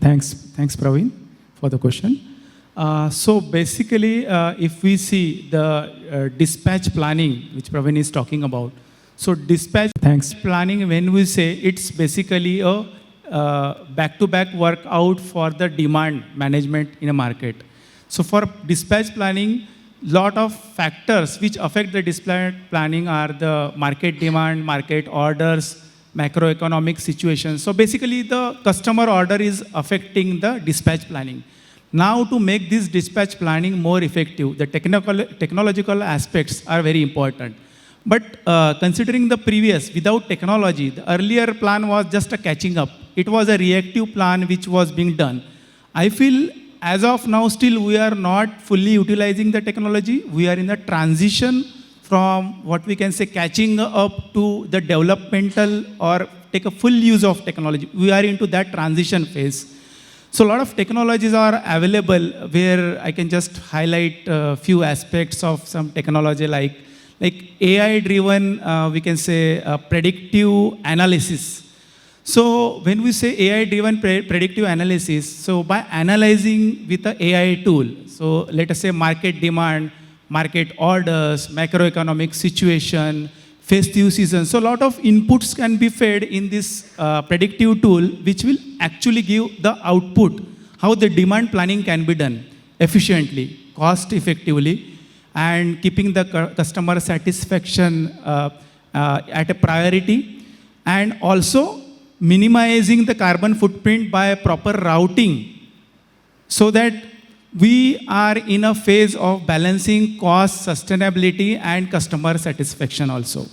Thanks, Praveen, for the question. So basically, if we see the dispatch planning, which Praveen is talking about, so dispatch planning, when we say it's basically a back-to-back workout for the demand management in a market. So for dispatch planning, lot of factors which affect the dispatch planning are the market demand, market orders, macroeconomic situation. So basically the customer order is affecting the dispatch planning. Now to make this dispatch planning more effective, the technological aspects are very important. But considering the previous, without technology, the earlier plan was just a catching up. It was a reactive plan which was being done. I feel as of now still we are not fully utilizing the technology. We are in the transition from what we can say catching up to the developmental or take a full use of technology. We are into that transition phase. So a lot of technologies are available where I can just highlight a few aspects of some technology like AI-driven, we can say predictive analysis. So when we say AI-driven predictive analysis, so by analyzing with the AI tool, so let us say market demand, market orders, macroeconomic situation, festive season. So a lot of inputs can be fed in this predictive tool, which will actually give the output, how the demand planning can be done efficiently, cost effectively, and keeping the customer satisfaction at a priority, and also minimizing the carbon footprint by proper routing so that we are in a phase of balancing cost, sustainability, and customer satisfaction also.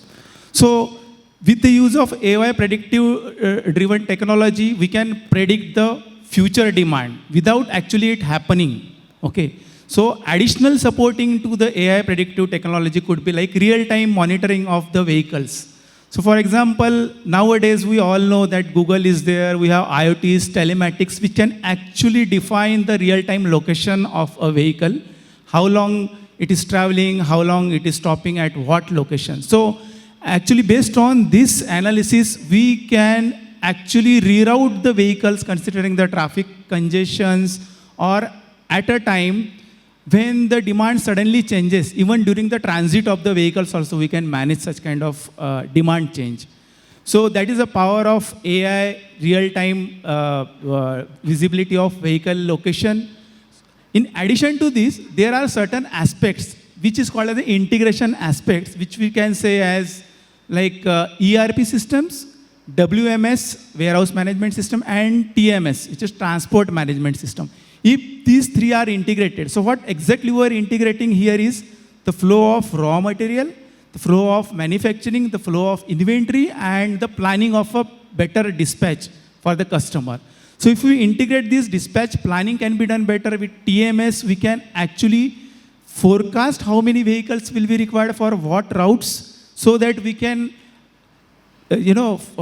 So with the use of AI predictive driven technology, we can predict the future demand without actually it happening. Okay. So additional supporting to the AI predictive technology could be like real-time monitoring of the vehicles. So for example, nowadays we all know that Google is there, we have IoTs, telematics, which can actually define the real-time location of a vehicle, how long it is traveling, how long it is stopping at what location. So actually based on this analysis, we can actually reroute the vehicles considering the traffic congestions or at a time when the demand suddenly changes, even during the transit of the vehicles also we can manage such kind of demand change. So that is the power of AI, real-time visibility of vehicle location. In addition to this, there are certain aspects which is called as the integration aspects, which we can say as like ERP systems, WMS, warehouse management system, and TMS, which is transport management system. If these three are integrated, so what exactly we are integrating here is the flow of raw material, the flow of manufacturing, the flow of inventory, and the planning of a better dispatch for the customer. So if we integrate this, dispatch planning can be done better with TMS. We can actually forecast how many vehicles will be required for what routes so that we can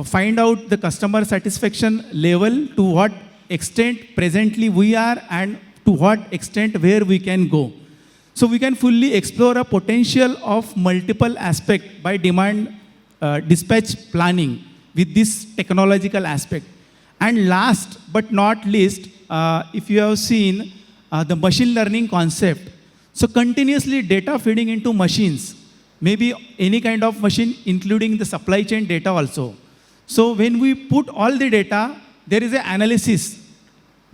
find out the customer satisfaction level to what extent presently we are and to what extent where we can go. So we can fully explore a potential of multiple aspects by demand dispatch planning with this technological aspect. And last but not least, if you have seen the machine learning concept, so continuously data feeding into machines, maybe any kind of machine including the supply chain data also. So when we put all the data, there is an analysis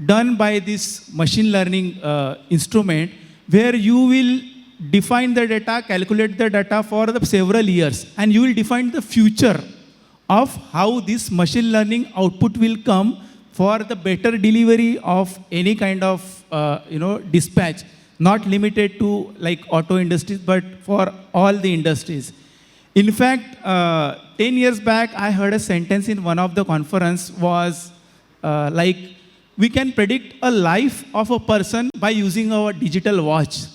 done by this machine learning instrument where you will define the data, calculate the data for the several years, and you will define the future of how this machine learning output will come for the better delivery of any kind of dispatch, not limited to like auto industries, but for all the industries. In fact, 10 years back, I heard a sentence in one of the conference was like, we can predict a life of a person by using our digital watch.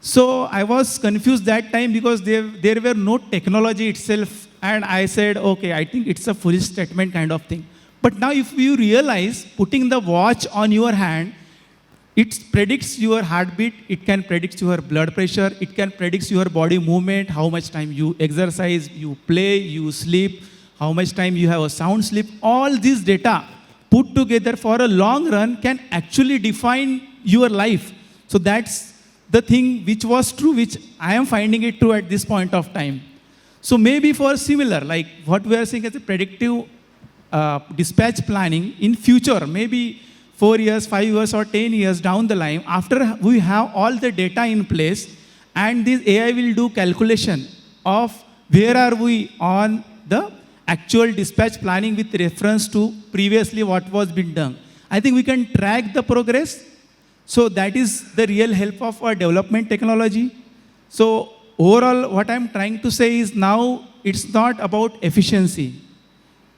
So I was confused that time because there were no technology itself. And I said, okay, I think it's a foolish statement kind of thing. But now if you realize, putting the watch on your hand, it predicts your heartbeat, it can predict your blood pressure, it can predict your body movement, how much time you exercise, you play, you sleep, how much time you have a sound sleep. All this data put together for a long run can actually define your life. So that's the thing which was true, which I am finding it true at this point of time. So maybe for similar, like what we are seeing as a predictive dispatch planning in future, maybe 4 years, 5 years, or 10 years down the line, after we have all the data in place, and this AI will do calculation of where are we on the actual dispatch planning with reference to previously what was been done. I think we can track the progress. So that is the real help of our development technology. So overall, what I'm trying to say is now it's not about efficiency.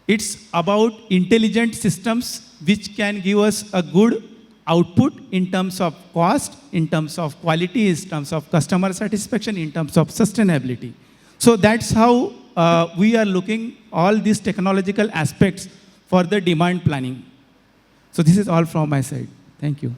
It's about intelligent systems which can give us a good output in terms of cost, in terms of quality, in terms of customer satisfaction, in terms of sustainability. So that's how we are looking all these technological aspects for the demand planning. So this is all from my side. Thank you.